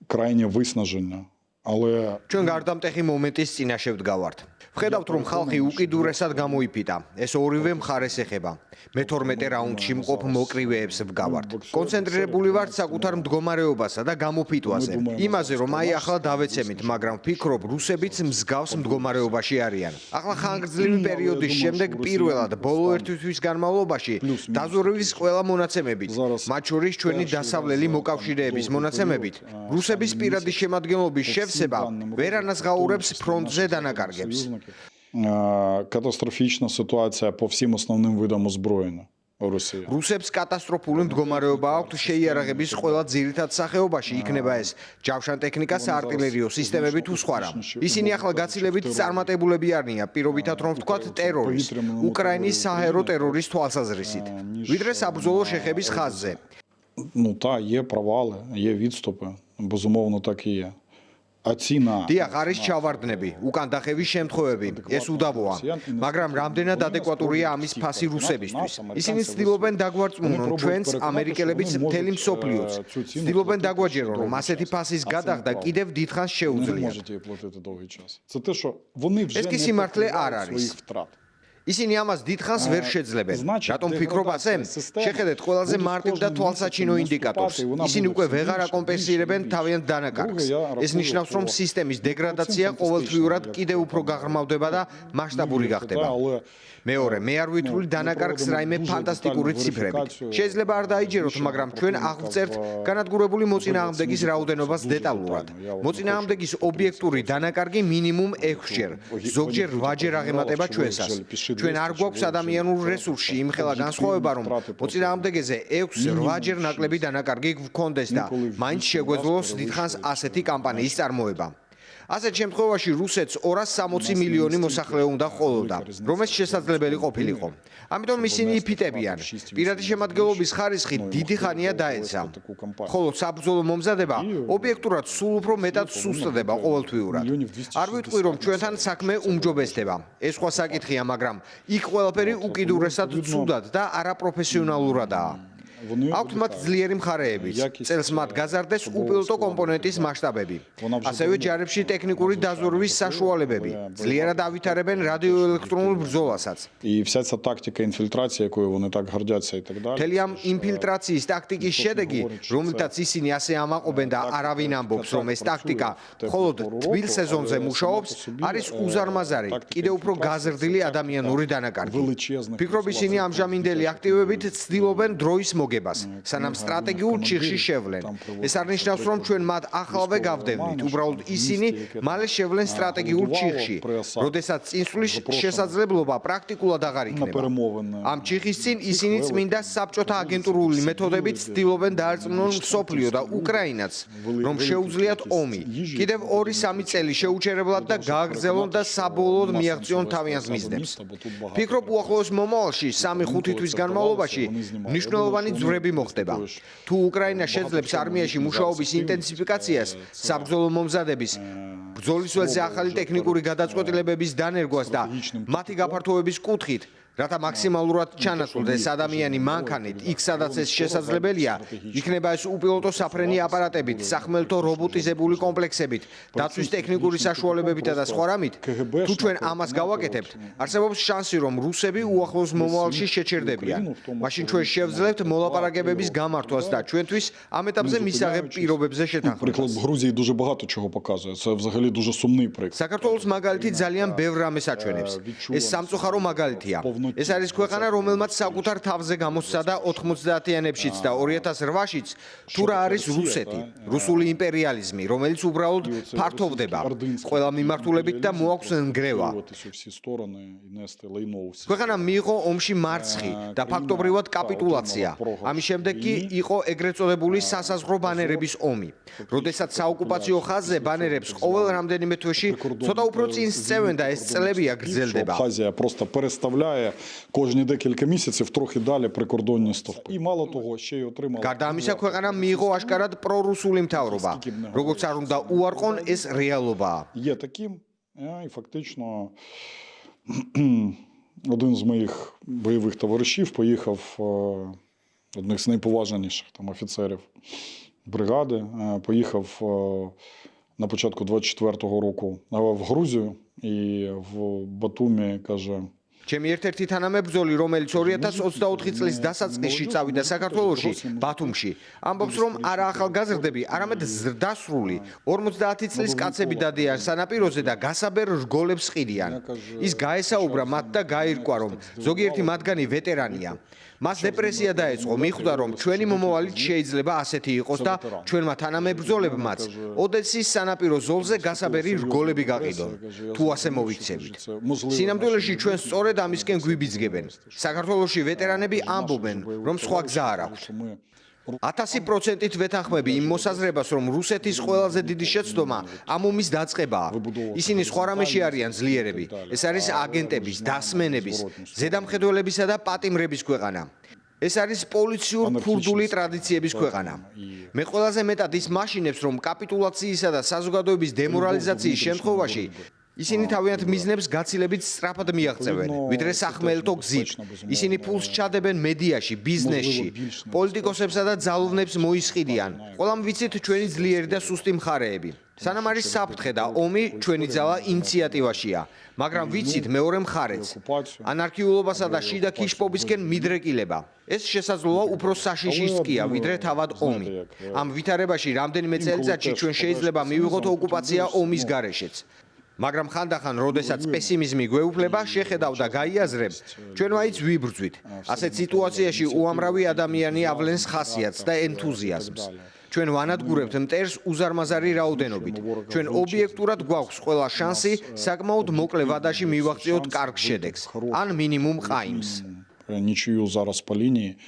крайнє виснаження. Але ჩვენ გარდამტეხი მომენტის წინაშე ვდგავართ. ვხედავთ, რომ ხალხი უკიდურესად გამოიფიტა. ეს ორივე მხარეს ეხება. მე-12 რაუნდში მყოფ მოკრივეებს ვგავართ. კონცენტრირებული ვართ საკუთარ მდგომარეობასა და გამოფიტვაზე. იმაზე, რომ აი ახლა დავეცემით, მაგრამ ვფიქრობ, რუსებიც მსგავს მდგომარეობაში არიან. ახლა ხანგრძლივი პერიოდის შემდეგ პირველად ბოლო ერთი თვის განმავლობაში დაზვერვის ყველა მონაცემებით, მათ შორის ჩვენი დასავლელი მოკავშირეების მონაცემებით, რუსების პირადი შემადგენლობის შევსება ვერ ანაზღაურებს ფრონტზე დანაკარგებს. Катастрофічна ситуація по всім основним видам озброєння у Росії. რუსებს კატასტროფული მდგომარეობა აქვთ შეიარაღების ყველა ძირითად სახეობაში, იქნება ეს ჯავშან ტექნიკა, საარტილერიო სისტემები თუ სხვა რამ. ისინი ახლა გაცილებით წარმატებულები არიან, პირობითად რომ ვთქვათ ტერორის, უკრაინის საჰაერო ტერორის თვალსაზრისით, ვიდრე საბრძოლო შეხების ხაზზე. Ну, та, є провали, є відступи, безумовно, так і є. А ціна... დიახ, არის ჩავარდნები, უკან დახევის შემთხვევები, ეს უდავოა, მაგრამ რამდენად ადეკვატურია ამის ფასი რუსებისთვის. ისინი ცდილობენ დაგვარწმუნონ ჩვენს, ამერიკელებიც, მთელი მსოფლიოც. ცდილობენ დაგვაჯერონ, რომ ასეთი ფასის გადახდა კიდევ დიდხანს შეუძლიათ. ეს კი სიმართლე არ არის. ისინი ამას დიდხანს ვერ შეძლებენ. რატომ ვფიქრობ ასე? შეხედეთ ყველაზე მარტივ და თვალსაჩინო ინდიკატორს. ისინი უკვე ვეღარ აკომპენსირებენ თავიანთ დანაკარგს. ეს ნიშნავს, რომ სისტემის დეგრადაცია ყოველთვიურად კიდევ უფრო გაღრმავდება და მასშტაბური გახდება. მეორე, მე არ ვითვლი დანაკარგს რაიმე ფანტასტიკური ციფრებით. შეიძლება არ დაიჯეროთ, მაგრამ ჩვენ აღვწერთ განადგურებული მოწინააღმდეგის რაოდენობას დეტალურად. მოწინააღმდეგის ობიექტური დანაკარგი მინიმუმ 6-ჯერ, ზოგჯერ 8-ჯერ აღემატება ჩვენსას. ჩვენ არ გვაქვს ადამიანურ რესურსში იმხელა განსხვავება, რომ მოწინააღმდეგეზე 6-8-ჯერ ნაკლები დანაკარგი გვქონდეს და მაინც შეგვეძლოს დიდხანს ასეთი კამპანიის წარმოება. ასეთ შემთხვევაში რუსეთს 260 მილიონი მოსახლე უნდა ჰყოლოდა, რომ ეს შესაძლებელი ყოფილიყო. ამიტომ ისინი იფიტებიან. პირადი შემადგენლობის ხარისხი დიდი ხანია დაეცა. ხოლო საბრძოლო მომზადება ობიექტურად სულ უფრო მეტად სუსტდება ყოველთვიურად. არ ვიტყვი, რომ ჩვენთან საქმე უმჯობესდება. ეს სხვა საკითხია, მაგრამ იქ ყველაფერი უკიდურესად ცუდად და არაპროფესიონალურადაა. აქვთ მათ ძლიერი მხარეებიც. წელს მათ გაზარდეს უპილოტო კომპონენტის მასშტაბები. ასევე ჯარებში ტექნიკური დაზვერვის საშუალებები. ძლიერად ავითარებენ რადიოელექტრონულ ბრძოლასაც. І вся ця тактика інфільтрації, якою вони так гордяться і так далі. მთელი ამ ინფილტრაციის ტაქტიკის შედეგი, რომლითაც ისინი ასე ამაყობენ და არავინ ამბობს, რომ ეს ტაქტიკა მხოლოდ თბილ სეზონზე მუშაობს, არის უზარმაზარი, კიდევ უფრო გაზრდილი ადამიანური დანაკარგი. ვფიქრობ, ისინი ამჟამინდელი აქტივებით ცდილობენ დროის მოგებას, სანამ სტრატეგიულ ჩიხში შევლენ. ეს არ ნიშნავს, რომ ჩვენ მათ ახლავე გავდევნით, უბრალოდ ისინი მალე შევლენ სტრატეგიულ ჩიხში, როდესაც წინსვლის შესაძლებლობა პრაქტიკულად აღარ იქნება. ამ ჩიხის წინ ისინი წმინდა საბჭოთა აგენტურული მეთოდებით ცდილობენ დაარწმუნონ მსოფლიო და უკრაინაც, რომ შეუძლიათ ომი. კიდევ 2-3 წელი შეუჩერებლად და გააგრძელონ და საბოლოოდ მიაღწიონ თავიანთ მიზნებს. ვფიქრობ, უახლოეს მომავალში 3-5 თვის განმავლობაში მნიშვნელოვანი ძვრები მოხდება. თუ უკრაინა შეძლებს არმიაში მუშაობის ინტენსიფიკაციას, საბრძოლო მომზადების, ბრძოლის ველზე ახალი ტექნიკური გადაწყვეტილებების დანერგვას და მათი გაფართოების კუთხით, რათა მაქსიმალურად ჩანაცვლდეს ადამიანი მანქანით, იქ სადაც ეს შესაძლებელია, იქნება ეს უპილოტო საფრენი აპარატებით, სახმელთო რობოტიზებული კომპლექსებით, დაცვის ტექნიკური საშუალებებითა და სხვა რამით. თუ ჩვენ ამას გავაკეთებთ, არსებობს შანსი, რომ რუსები უახლოეს მომავალში შეჩერდებიან. მაშინ ჩვენ შევძლებთ მოლაპარაკებების გამართვას და ჩვენთვის ამ ეტაპზე მისაღებ პირობებზე შეთანხმებას. Приклад Грузії дуже багато чого показує. Це взагалі дуже сумний приклад. საქართველოს მაგალითი ძალიან ბევრ რამეს აჩვენებს. ეს სამწუხარო მაგალითია. ეს არის ქვეყანა, რომელმაც საკუთარ თავზე გამოსცა და 90-იანებშიც და 2008-შიც თუ რა არის რუსეთი, რუსული იმპერიალიზმი, რომელიც უბრალოდ ფართოვდება ყველა მიმართულებით და მოაქვს ნგრევა. ქვეყანა მიიღო ომში მარცხი და ფაქტობრივად კაპიტულაცია. ამის შემდეგ კი იყო ეგრეთ წოდებული სასაზღვრო ბანერების ომი. როდესაც საოკუპაციო ხაზზე ბანერებს ყოველ რამდენიმე თვეში ცოტა უფრო წინ სწევენ და ეს წლები აგრძელდება. Абхазія просто переставляє кожні декілька місяців трохи далі прикордонні стовпи. І мало того, ще й отримала... გარდა ამისა, ქვეყანა მიიღო აშკარად პრორუსული მთავრობა. როგორც არ უნდა უარყონ, ეს რეალობაა. Є таким, і фактично один з моїх бойових товаришів поїхав, одних з найповажніших там офіцерів бригади, поїхав на початку 24-го року в Грузію і в Батумі, каже, ჩემი ერთ-ერთი თანამებრძოლი, რომელიც 2024 წლის დასაწყისში წავიდა საქართველოში, ბათუმში, ამბობს, რომ არა ახალგაზრდები, არამედ ზრდასრული 50 წლის კაცები დადიან სანაპიროზე და გასაბერ რგოლებს ყიდიან. ის გაესაუბრა მათ და გაირკვა, რომ ზოგიერთი მათგანი ვეტერანია. მას დეპრესია დაეწყო, მიხვდა, რომ ჩვენი მომავალიც შეიძლება ასეთი იყოს და ჩვენმა თანამებრძოლებმაც ოდესის სანაპირო ზოლზე გასაბერი რგოლები გაყიდონ, თუ ასე მოვიქცევით. სინამდვილეში ჩვენ სწორედ ამისკენ გვიბიძგებენ. საქართველოში ვეტერანები ამბობენ, რომ სხვა გზა არ აქვთ. 1000%-ით ვეთანხმები იმ მოსაზრებას, რომ რუსეთის ყველაზე დიდი შეცდომა ამ ომის დაწყებაა. ისინი სხვა რამეში არიან ძლიერები. ეს არის აგენტების, დასმენების, ზედამხედველებისა და პატიმრების ქვეყანა. ეს არის პოლიციურ-ქურდული ტრადიციების ქვეყანა. მე ყველაზე მეტად ის მაშინებს, რომ კაპიტულაციისა და საზოგადოების დემორალიზაციის შემთხვევაში ისინი თავიანთ მიზნებს გაცილებით სწრაფად მიაღწევენ, ვიდრე სახმელეთო გზით. ისინი ფულს ჩადებენ მედიაში, ბიზნესში, პოლიტიკოსებსა და ძალოვნებს მოისყიდიან. ყველამ ვიცით ჩვენი ძლიერი და სუსტი მხარეები. სანამ არის საფრთხე და ომი, ჩვენი ძალა ინიციატივაშია, მაგრამ ვიცით მეორე მხარეც. ანარქიულობასა და შიდა ქიშპობისკენ მიდრეკილება. ეს შესაძლოა უფრო საშიშისტკია, ვიდრე თავად ომი. ამ ვითარებაში რამდენიმე წელიწადში ჩვენ შეიძლება მივიღოთ ოკუპაცია ომის გარეშეც. მაგრამ ხანდახან, როდესაც პესიმიზმი გვეუფლება, შეხედავ და გაიაზრებ, ჩვენ მაინც ვიბრძვით. ასეთ სიტუაციაში უამრავი ადამიანი ავლენს ხასიათს და ენთუზიაზმს. ჩვენ ვანადგურებთ მტერს უზარმაზარი რაოდენობით. ჩვენ ობიექტურად გვაქვს ყველა შანსი საკმაოდ მოკლე ვადაში მივაღწიოთ კარგ შედეგს, ან მინიმუმ ყაიმს. Нічию зараз по лінії.